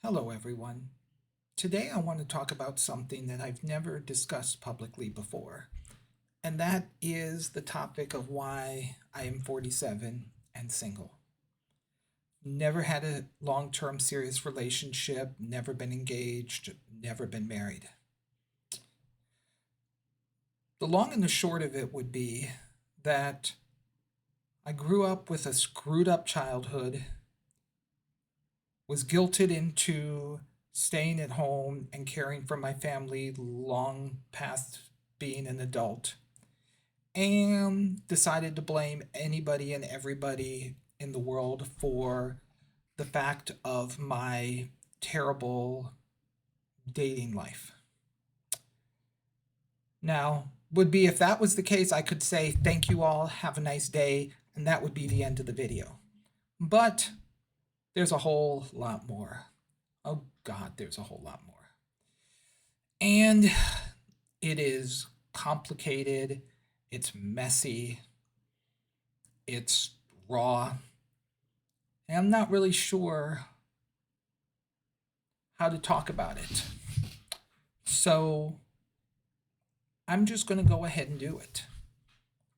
Hello, everyone. Today I want to talk about something that I've never discussed publicly before, and that is the topic of why I am 47 and single. Never had a long term serious relationship, never been engaged, never been married. The long and the short of it would be that I grew up with a screwed up childhood, was guilted into staying at home and caring for my family long past being an adult, and decided to blame anybody and everybody in the world for the fact of my terrible dating life. Now, would be if that was the case, I could say, thank you all, have a nice day, and that would be the end of the video. But there's a whole lot more. Oh, God, there's a whole lot more. And it is complicated, it's messy, it's raw, and I'm not really sure how to talk about it. So I'm just going to go ahead and do it.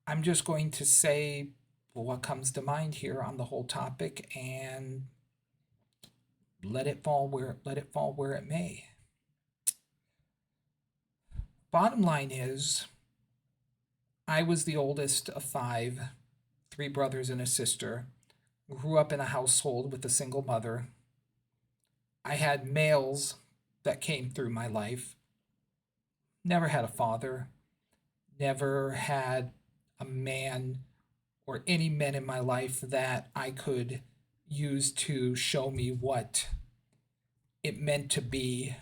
I'm just going to say what comes to mind here on the whole topic and let it fall where it may. Bottom line is, I was the oldest of five, three brothers and a sister. Grew up in a household with a single mother. I had males that came through my life. Never had a father. Never had a man or any men in my life that I could use to show me what it meant to be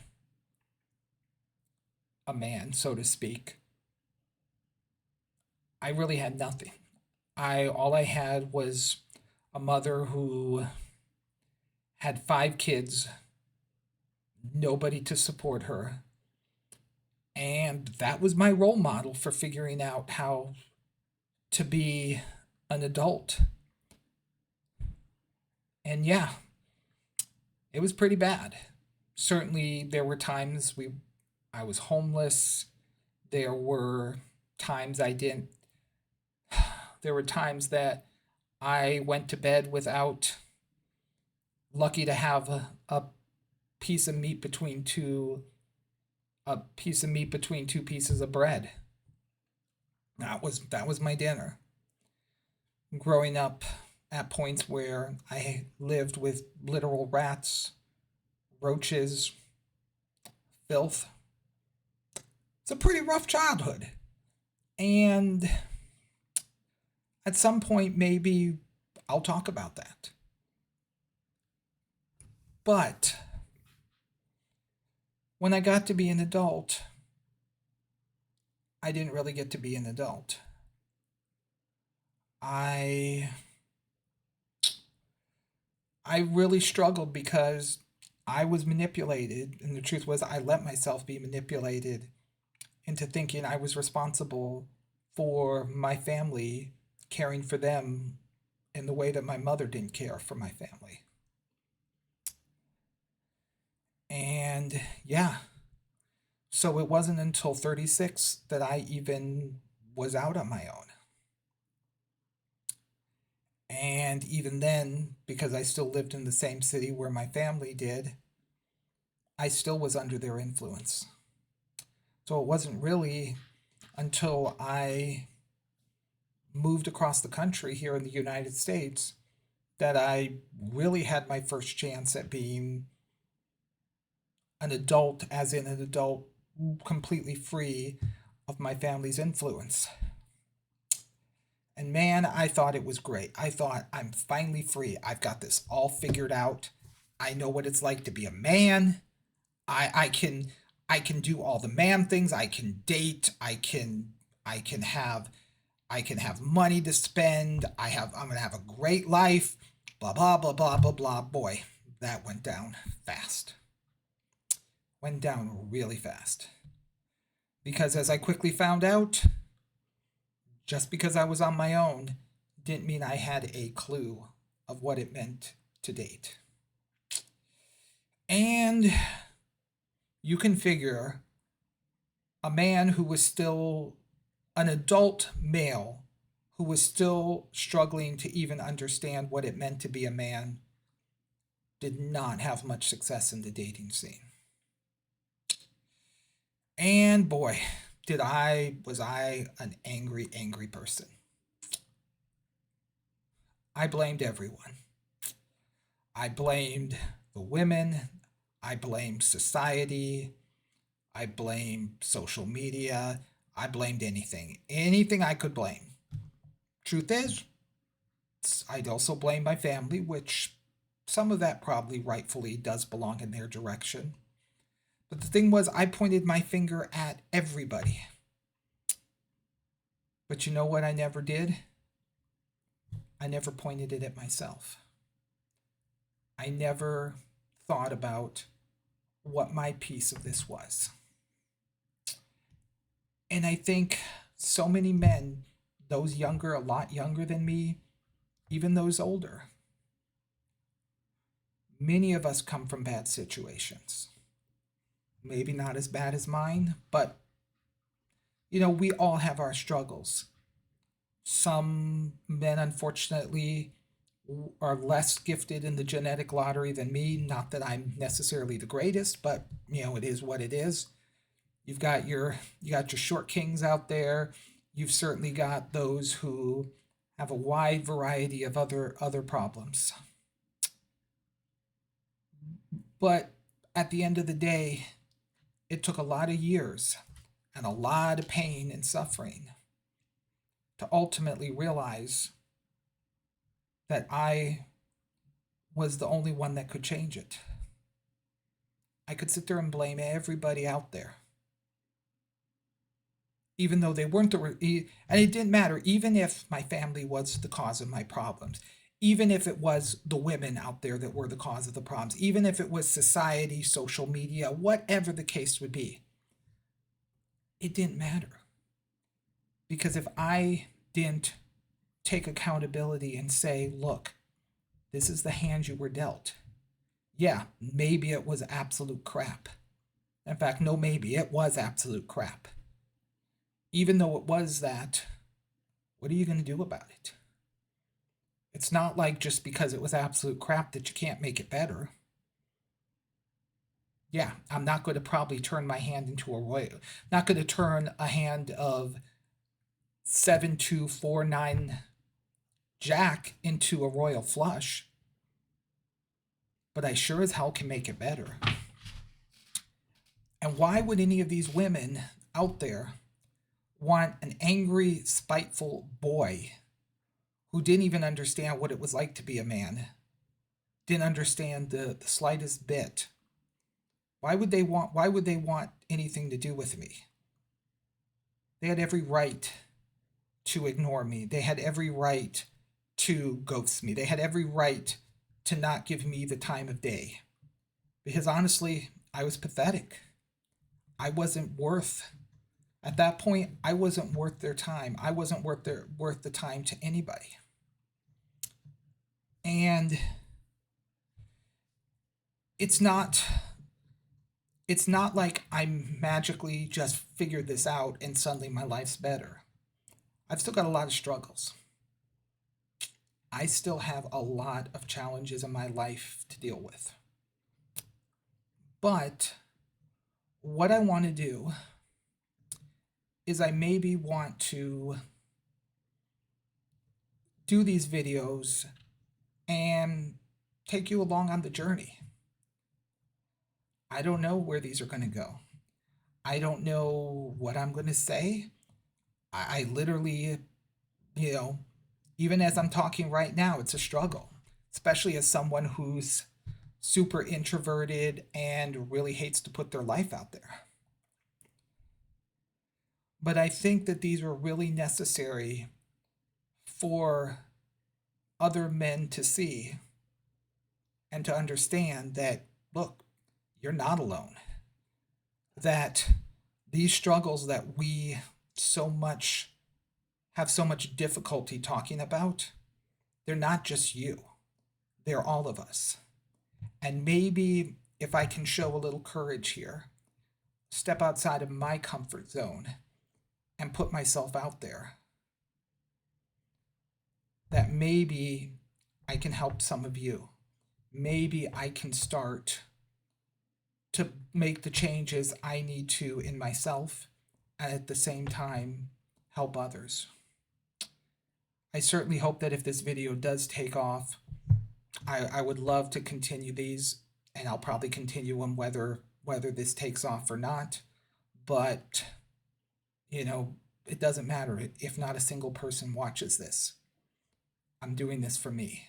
a man, so to speak. I really had nothing. All I had was a mother who had five kids, nobody to support her. And that was my role model for figuring out how to be an adult. And yeah, it was pretty bad. Certainly there were times I was homeless. There were times I didn't there were times that I went to bed without lucky to have a piece of meat between two a piece of meat between two pieces of bread. That was my dinner. Growing up at points where I lived with literal rats, roaches, filth. It's a pretty rough childhood. And at some point, maybe I'll talk about that. But when I got to be an adult, I didn't really get to be an adult. I I really struggled because I was manipulated, and the truth was I let myself be manipulated into thinking I was responsible for my family, caring for them in the way that my mother didn't care for my family. And yeah, so it wasn't until 36 that I even was out on my own. And even then, because I still lived in the same city where my family did, I still was under their influence. So it wasn't really until I moved across the country here in the United States that I really had my first chance at being an adult, as in an adult completely free of my family's influence. And man, I thought it was great. I thought, I'm finally free. I've got this all figured out. I know what it's like to be a man. I can do all the man things. I can date. I can have I can have money to spend. I'm gonna have a great life. Blah blah blah blah blah blah. Boy, that went down fast. Went down really fast. Because as I quickly found out, just because I was on my own didn't mean I had a clue of what it meant to date. And you can figure a man who was still an adult male, who was still struggling to even understand what it meant to be a man, did not have much success in the dating scene. And boy, was I an angry, angry person. I blamed everyone. I blamed the women. I blamed society. I blamed social media. I blamed anything. Anything I could blame. Truth is, I'd also blame my family, which some of that probably rightfully does belong in their direction. But the thing was, I pointed my finger at everybody. But you know what I never did? I never pointed it at myself. I never thought about what my piece of this was. And I think so many men, those younger, a lot younger than me, even those older, many of us come from bad situations. Maybe not as bad as mine, but we all have our struggles. Some men, unfortunately, are less gifted in the genetic lottery than me. Not that I'm necessarily the greatest, but it is what it is. You got your short kings out there. You've certainly got those who have a wide variety of other problems. But at the end of the day, it took a lot of years and a lot of pain and suffering to ultimately realize that I was the only one that could change it. I could sit there and blame everybody out there, even though they weren't and it didn't matter, even if my family was the cause of my problems, even if it was the women out there that were the cause of the problems, even if it was society, social media, whatever the case would be. It didn't matter. Because if I didn't take accountability and say, look, this is the hand you were dealt. Yeah, maybe it was absolute crap. In fact, no, maybe it was absolute crap. Even though it was that, what are you going to do about it? It's not like just because it was absolute crap that you can't make it better. Yeah, I'm not going to probably turn my hand into a royal. Not going to turn a hand of 7-2-4-9 jack into a royal flush. But I sure as hell can make it better. And why would any of these women out there want an angry, spiteful boy who didn't even understand what it was like to be a man? Didn't understand the slightest bit. Why would they want anything to do with me? They had every right to ignore me. They had every right to ghost me. They had every right to not give me the time of day. Because honestly, I was pathetic. I wasn't worth, at that point, I wasn't worth their time. I wasn't worth the time to anybody. And it's not like I magically just figured this out and suddenly my life's better. I've still got a lot of struggles. I still have a lot of challenges in my life to deal with. But what I want to do is I maybe want to do these videos and take you along on the journey. I don't know where these are going to go. I don't know what I'm going to say. I literally, even as I'm talking right now, it's a struggle, especially as someone who's super introverted and really hates to put their life out there. But I think that these were really necessary for other men to see and to understand that, look, you're not alone. That these struggles that we have so much difficulty talking about, they're not just you. They're all of us. And maybe if I can show a little courage here, step outside of my comfort zone and put myself out there, that maybe I can help some of you. Maybe I can start to make the changes I need to in myself and at the same time help others. I certainly hope that if this video does take off, I would love to continue these, and I'll probably continue them whether this takes off or not. But it doesn't matter if not a single person watches this. I'm doing this for me.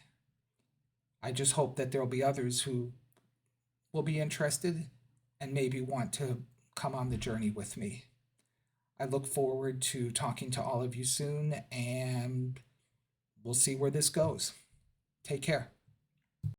I just hope that there'll be others who will be interested and maybe want to come on the journey with me. I look forward to talking to all of you soon, and we'll see where this goes. Take care.